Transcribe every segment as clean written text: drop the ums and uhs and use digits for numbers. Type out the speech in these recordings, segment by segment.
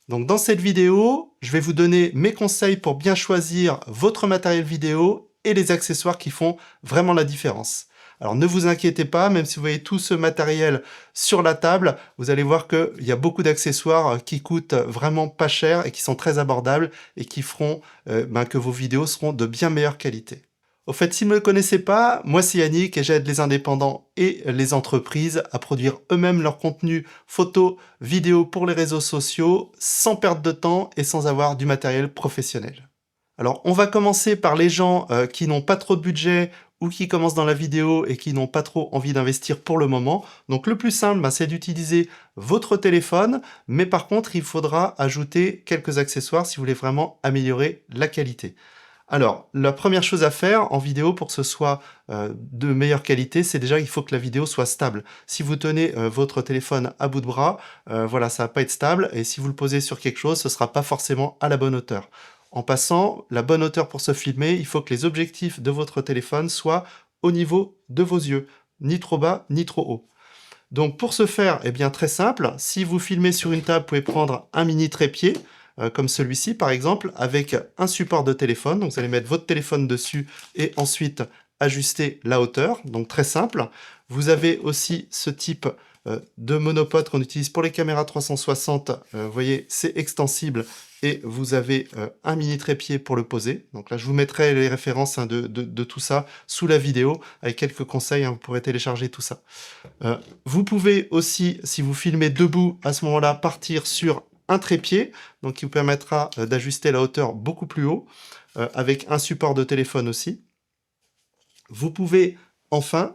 Donc dans cette vidéo, je vais vous donner mes conseils pour bien choisir votre matériel vidéo et les accessoires qui font vraiment la différence. Alors ne vous inquiétez pas, même si vous voyez tout ce matériel sur la table, vous allez voir qu'il y a beaucoup d'accessoires qui coûtent vraiment pas cher et qui sont très abordables et qui feront que vos vidéos seront de bien meilleure qualité. Au fait, si vous ne me connaissez pas, moi c'est Yannick et j'aide les indépendants et les entreprises à produire eux-mêmes leur contenu photo, vidéo pour les réseaux sociaux sans perdre de temps et sans avoir du matériel professionnel. Alors on va commencer par les gens qui n'ont pas trop de budget ou qui commencent dans la vidéo et qui n'ont pas trop envie d'investir pour le moment. Donc le plus simple, c'est d'utiliser votre téléphone, mais par contre il faudra ajouter quelques accessoires si vous voulez vraiment améliorer la qualité. Alors, la première chose à faire en vidéo pour que ce soit de meilleure qualité, c'est déjà qu'il faut que la vidéo soit stable. Si vous tenez votre téléphone à bout de bras, voilà, ça va pas être stable, et si vous le posez sur quelque chose, ce sera pas forcément à la bonne hauteur. En passant, la bonne hauteur pour se filmer, il faut que les objectifs de votre téléphone soient au niveau de vos yeux, ni trop bas, ni trop haut. Donc pour ce faire, eh bien très simple, si vous filmez sur une table, vous pouvez prendre un mini trépied, comme celui-ci par exemple, avec un support de téléphone. Donc vous allez mettre votre téléphone dessus et ensuite ajuster la hauteur, donc très simple. Vous avez aussi ce type de monopode qu'on utilise pour les caméras 360. Vous voyez, c'est extensible et vous avez un mini trépied pour le poser. Donc là, je vous mettrai les références de tout ça sous la vidéo avec quelques conseils, vous pourrez télécharger tout ça. Vous pouvez aussi, si vous filmez debout, à ce moment-là, partir sur un trépied, donc qui vous permettra d'ajuster la hauteur beaucoup plus haut, avec un support de téléphone aussi. Vous pouvez enfin,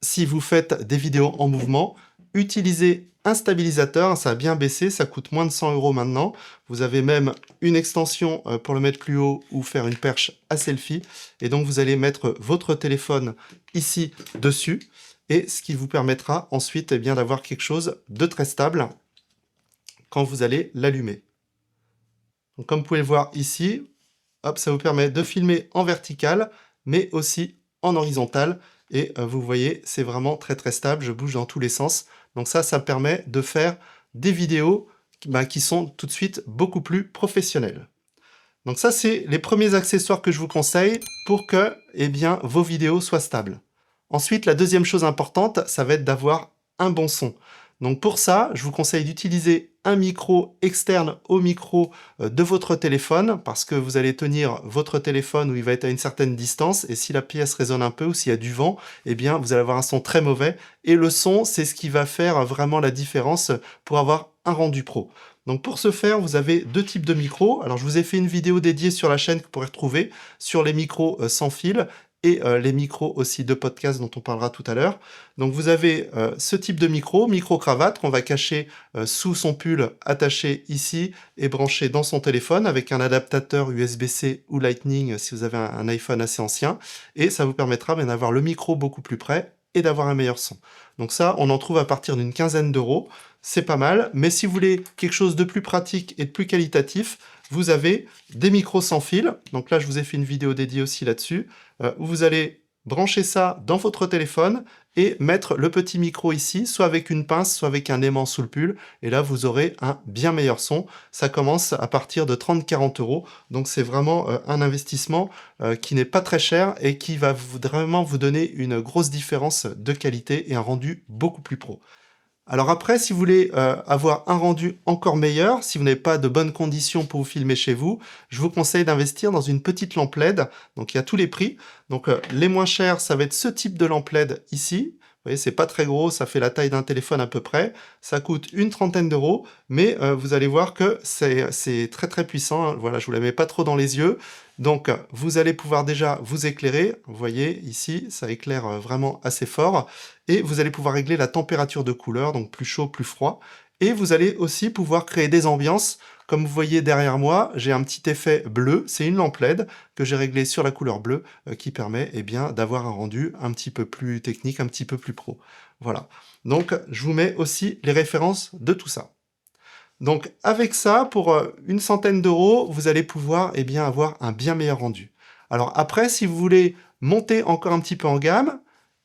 si vous faites des vidéos en mouvement, utiliser un stabilisateur, ça a bien baissé, ça coûte moins de 100 € maintenant. Vous avez même une extension pour le mettre plus haut ou faire une perche à selfie. Et donc vous allez mettre votre téléphone ici dessus, et ce qui vous permettra ensuite d'avoir quelque chose de très stable quand vous allez l'allumer. Donc comme vous pouvez le voir ici, hop, ça vous permet de filmer en vertical, mais aussi en horizontal. Et vous voyez, c'est vraiment très très stable, je bouge dans tous les sens. Donc ça permet de faire des vidéos qui sont tout de suite beaucoup plus professionnelles. Donc ça, c'est les premiers accessoires que je vous conseille pour que vos vidéos soient stables. Ensuite, la deuxième chose importante, ça va être d'avoir un bon son. Donc pour ça, je vous conseille d'utiliser un micro externe au micro de votre téléphone, parce que vous allez tenir votre téléphone où il va être à une certaine distance, et si la pièce résonne un peu ou s'il y a du vent, vous allez avoir un son très mauvais, et le son, c'est ce qui va faire vraiment la différence pour avoir un rendu pro. Donc pour ce faire, vous avez deux types de micros. Alors je vous ai fait une vidéo dédiée sur la chaîne que vous pourrez retrouver sur les micros sans fil, et les micros aussi de podcast dont on parlera tout à l'heure. Donc vous avez ce type de micro-cravate qu'on va cacher sous son pull, attaché ici et branché dans son téléphone avec un adaptateur USB-C ou Lightning si vous avez un iPhone assez ancien. Et ça vous permettra d'avoir le micro beaucoup plus près et d'avoir un meilleur son. Donc ça, on en trouve à partir d'une quinzaine d'euros. C'est pas mal, mais si vous voulez quelque chose de plus pratique et de plus qualitatif, vous avez des micros sans fil. Donc là, je vous ai fait une vidéo dédiée aussi là-dessus, où vous allez brancher ça dans votre téléphone et mettre le petit micro ici, soit avec une pince, soit avec un aimant sous le pull, et là vous aurez un bien meilleur son. Ça commence à partir de 30-40 €, donc c'est vraiment un investissement qui n'est pas très cher et qui va vraiment vous donner une grosse différence de qualité et un rendu beaucoup plus pro. Alors après, si vous voulez avoir un rendu encore meilleur, si vous n'avez pas de bonnes conditions pour vous filmer chez vous, je vous conseille d'investir dans une petite lampe LED. Donc il y a tous les prix. Donc les moins chers, ça va être ce type de lampe LED ici. Vous voyez, c'est pas très gros, ça fait la taille d'un téléphone à peu près. Ça coûte une trentaine d'euros, mais vous allez voir que c'est très très puissant. Hein. Voilà, je vous la mets pas trop dans les yeux. Donc vous allez pouvoir déjà vous éclairer. Vous voyez ici, ça éclaire vraiment assez fort. Et vous allez pouvoir régler la température de couleur, donc plus chaud, plus froid. Et vous allez aussi pouvoir créer des ambiances. Comme vous voyez derrière moi, j'ai un petit effet bleu, c'est une lampe LED que j'ai réglée sur la couleur bleue qui permet d'avoir un rendu un petit peu plus technique, un petit peu plus pro. Voilà. Donc je vous mets aussi les références de tout ça. Donc avec ça, pour une centaine d'euros, vous allez pouvoir avoir un bien meilleur rendu. Alors après, si vous voulez monter encore un petit peu en gamme,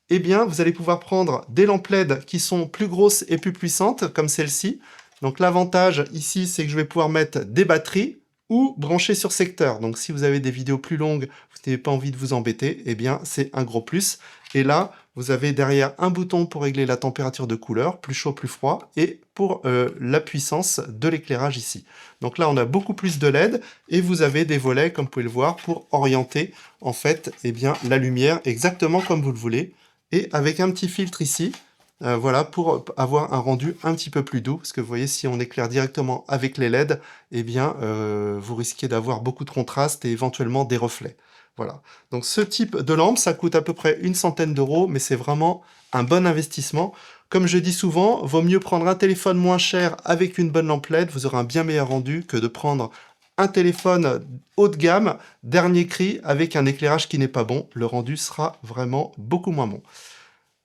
vous allez pouvoir prendre des lampes LED qui sont plus grosses et plus puissantes, comme celle-ci, Donc l'avantage ici, c'est que je vais pouvoir mettre des batteries ou brancher sur secteur. Donc si vous avez des vidéos plus longues, vous n'avez pas envie de vous embêter, eh bien c'est un gros plus. Et là, vous avez derrière un bouton pour régler la température de couleur, plus chaud, plus froid, et pour la puissance de l'éclairage ici. Donc là, on a beaucoup plus de LED, et vous avez des volets, comme vous pouvez le voir, pour orienter en fait eh bien, la lumière exactement comme vous le voulez, et avec un petit filtre ici, voilà, pour avoir un rendu un petit peu plus doux, parce que vous voyez, si on éclaire directement avec les LED, eh bien, vous risquez d'avoir beaucoup de contraste et éventuellement des reflets. Voilà. Donc ce type de lampe, ça coûte à peu près une centaine d'euros, mais c'est vraiment un bon investissement. Comme je dis souvent, vaut mieux prendre un téléphone moins cher avec une bonne lampe LED, vous aurez un bien meilleur rendu que de prendre un téléphone haut de gamme, dernier cri, avec un éclairage qui n'est pas bon. Le rendu sera vraiment beaucoup moins bon.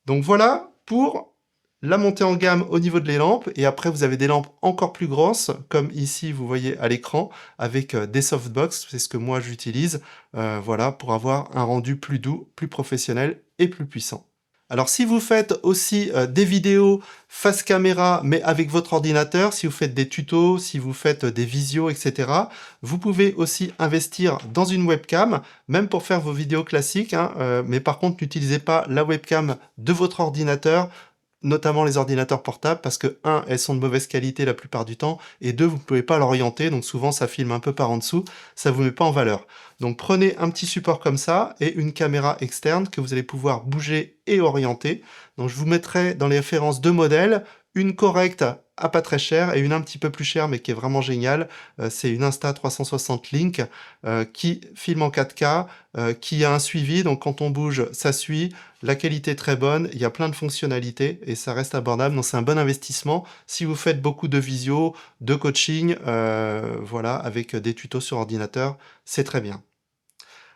Donc voilà pour la montée en gamme au niveau de les lampes, et après vous avez des lampes encore plus grosses, comme ici vous voyez à l'écran, avec des softbox, c'est ce que moi j'utilise, voilà, pour avoir un rendu plus doux, plus professionnel et plus puissant. Alors si vous faites aussi des vidéos face caméra, mais avec votre ordinateur, si vous faites des tutos, si vous faites des visios, etc., vous pouvez aussi investir dans une webcam, même pour faire vos vidéos classiques, hein, mais par contre n'utilisez pas la webcam de votre ordinateur, notamment les ordinateurs portables, parce que, un, elles sont de mauvaise qualité la plupart du temps, et deux, vous ne pouvez pas l'orienter, donc souvent ça filme un peu par en dessous, ça ne vous met pas en valeur. Donc prenez un petit support comme ça, et une caméra externe que vous allez pouvoir bouger et orienter. Donc je vous mettrai dans les références deux modèles, une correcte à pas très cher, et une un petit peu plus chère, mais qui est vraiment géniale. C'est une Insta360 Link, qui filme en 4K, qui a un suivi, donc quand on bouge, ça suit. La qualité est très bonne, il y a plein de fonctionnalités et ça reste abordable, donc c'est un bon investissement si vous faites beaucoup de visio, de coaching, voilà, avec des tutos sur ordinateur, c'est très bien.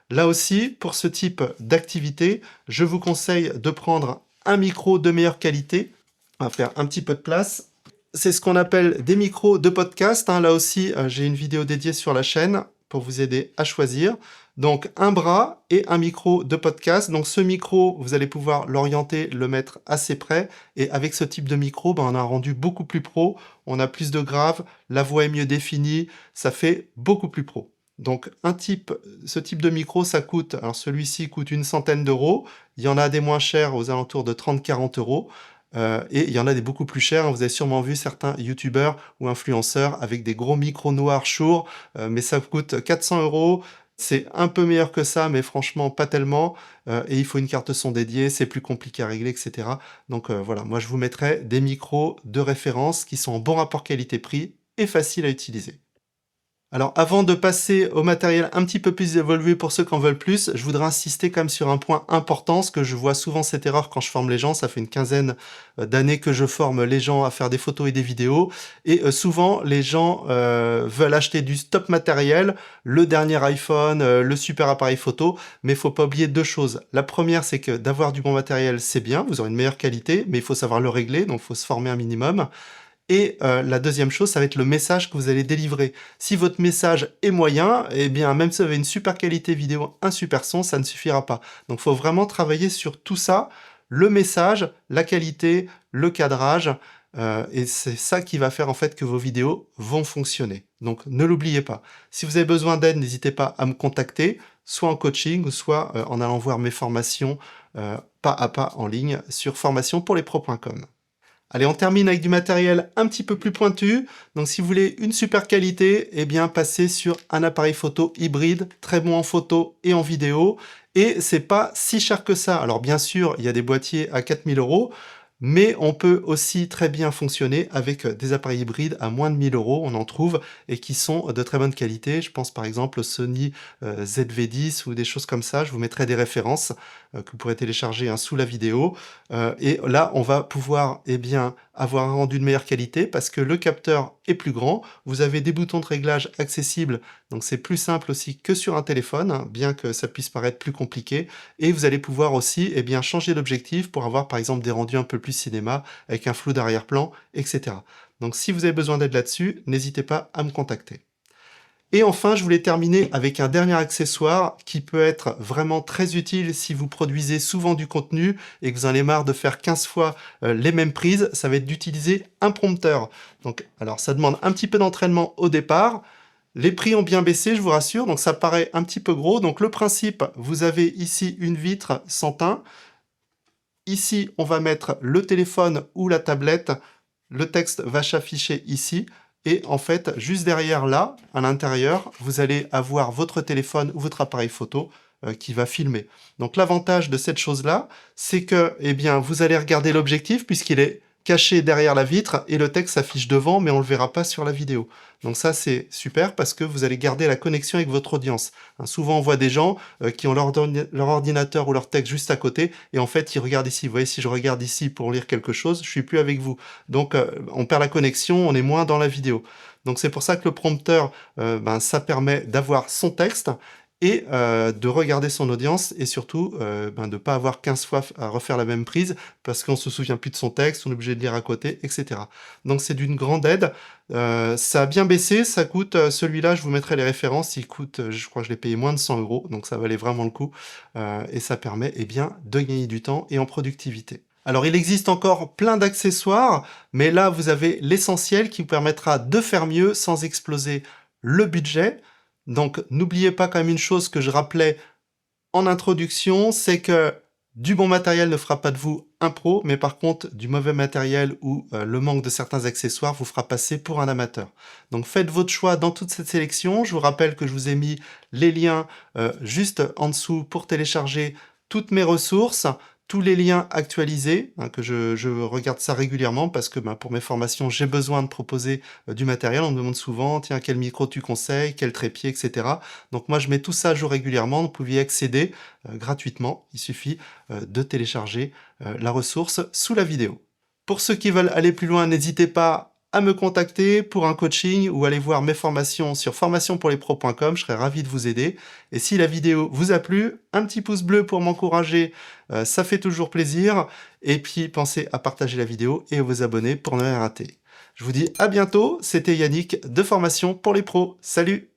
Là aussi, pour ce type d'activité, je vous conseille de prendre un micro de meilleure qualité. On va faire un petit peu de place. C'est ce qu'on appelle des micros de podcast, hein. Là aussi, j'ai une vidéo dédiée sur la chaîne pour vous aider à choisir. Donc un bras et un micro de podcast. Donc ce micro, vous allez pouvoir l'orienter, le mettre assez près. Et avec ce type de micro, ben, on a un rendu beaucoup plus pro. On a plus de graves, la voix est mieux définie. Ça fait beaucoup plus pro. Donc ce type de micro, ça coûte, alors celui-ci coûte une centaine d'euros. Il y en a des moins chers aux alentours de 30-40 euros. Et il y en a des beaucoup plus chers, hein. Vous avez sûrement vu certains youtubeurs ou influenceurs avec des gros micros noirs Shure, mais ça coûte 400 euros. C'est un peu meilleur que ça, mais franchement pas tellement. Et il faut une carte son dédiée, c'est plus compliqué à régler, etc. Donc voilà, moi je vous mettrai des micros de référence qui sont en bon rapport qualité-prix et faciles à utiliser. Alors avant de passer au matériel un petit peu plus évolué pour ceux qui en veulent plus, je voudrais insister quand même sur un point important, parce que je vois souvent cette erreur quand je forme les gens. Ça fait une quinzaine d'années que je forme les gens à faire des photos et des vidéos, et souvent les gens veulent acheter du top matériel, le dernier iPhone, le super appareil photo, mais il faut pas oublier deux choses. La première, c'est que d'avoir du bon matériel, c'est bien, vous aurez une meilleure qualité, mais il faut savoir le régler, donc il faut se former un minimum. Et la deuxième chose, ça va être le message que vous allez délivrer. Si votre message est moyen, eh bien, même si vous avez une super qualité vidéo, un super son, ça ne suffira pas. Donc, il faut vraiment travailler sur tout ça, le message, la qualité, le cadrage, et c'est ça qui va faire en fait que vos vidéos vont fonctionner. Donc, ne l'oubliez pas. Si vous avez besoin d'aide, n'hésitez pas à me contacter, soit en coaching, ou soit en allant voir mes formations pas à pas en ligne sur formationpourlespros.com. Allez, on termine avec du matériel un petit peu plus pointu. Donc si vous voulez une super qualité, eh bien passez sur un appareil photo hybride, très bon en photo et en vidéo. Et c'est pas si cher que ça. Alors bien sûr, il y a des boîtiers à 4000 euros, mais on peut aussi très bien fonctionner avec des appareils hybrides à moins de 1000 euros. On en trouve et qui sont de très bonne qualité. Je pense par exemple au Sony ZV-10 ou des choses comme ça. Je vous mettrai des références que vous pourrez télécharger sous la vidéo. Et là, on va pouvoir eh bien, avoir un rendu de meilleure qualité parce que le capteur est plus grand. Vous avez des boutons de réglage accessibles, donc c'est plus simple aussi que sur un téléphone, hein, bien que ça puisse paraître plus compliqué. Et vous allez pouvoir aussi eh bien, changer d'objectif pour avoir par exemple des rendus un peu plus cinéma, avec un flou d'arrière-plan, etc. Donc si vous avez besoin d'aide là-dessus, n'hésitez pas à me contacter. Et enfin, je voulais terminer avec un dernier accessoire qui peut être vraiment très utile si vous produisez souvent du contenu et que vous en avez marre de faire 15 fois les mêmes prises, ça va être d'utiliser un prompteur. Donc, alors ça demande un petit peu d'entraînement au départ. Les prix ont bien baissé, je vous rassure, donc ça paraît un petit peu gros. Donc le principe, vous avez ici une vitre sans teint. Ici, on va mettre le téléphone ou la tablette. Le texte va s'afficher ici. Et en fait, juste derrière là, à l'intérieur, vous allez avoir votre téléphone ou votre appareil photo qui va filmer. Donc l'avantage de cette chose-là, c'est que eh bien, vous allez regarder l'objectif puisqu'il est caché derrière la vitre et le texte s'affiche devant, mais on ne le verra pas sur la vidéo. Donc ça, c'est super parce que vous allez garder la connexion avec votre audience. Hein, souvent, on voit des gens qui ont leur ordinateur ou leur texte juste à côté et en fait, ils regardent ici. Vous voyez, si je regarde ici pour lire quelque chose, je suis plus avec vous. Donc, on perd la connexion, on est moins dans la vidéo. Donc, c'est pour ça que le prompteur, ça permet d'avoir son texte et de regarder son audience et surtout de ne pas avoir 15 fois à refaire la même prise parce qu'on se souvient plus de son texte, on est obligé de lire à côté, etc. Donc c'est d'une grande aide. Ça a bien baissé, ça coûte, celui-là, je vous mettrai les références, il coûte, je crois que je l'ai payé moins de 100 €, donc ça valait vraiment le coup. Et ça permet bien de gagner du temps et en productivité. Alors il existe encore plein d'accessoires, mais là vous avez l'essentiel qui vous permettra de faire mieux sans exploser le budget. Donc n'oubliez pas quand même une chose que je rappelais en introduction, c'est que du bon matériel ne fera pas de vous un pro, mais par contre du mauvais matériel ou le manque de certains accessoires vous fera passer pour un amateur. Donc faites votre choix dans toute cette sélection. Je vous rappelle que je vous ai mis les liens juste en dessous pour télécharger toutes mes ressources, tous les liens actualisés, hein, que je regarde ça régulièrement parce que pour mes formations, j'ai besoin de proposer du matériel. On me demande souvent, tiens, quel micro tu conseilles, quel trépied, etc. Donc moi, je mets tout ça à jour régulièrement. Vous pouvez y accéder gratuitement. Il suffit de télécharger la ressource sous la vidéo. Pour ceux qui veulent aller plus loin, n'hésitez pas à me contacter pour un coaching ou aller voir mes formations sur formationpourlespros.com, je serai ravi de vous aider. Et si la vidéo vous a plu, un petit pouce bleu pour m'encourager, ça fait toujours plaisir. Et puis pensez à partager la vidéo et à vous abonner pour ne rien rater. Je vous dis à bientôt, c'était Yannick de Formation pour les pros. Salut!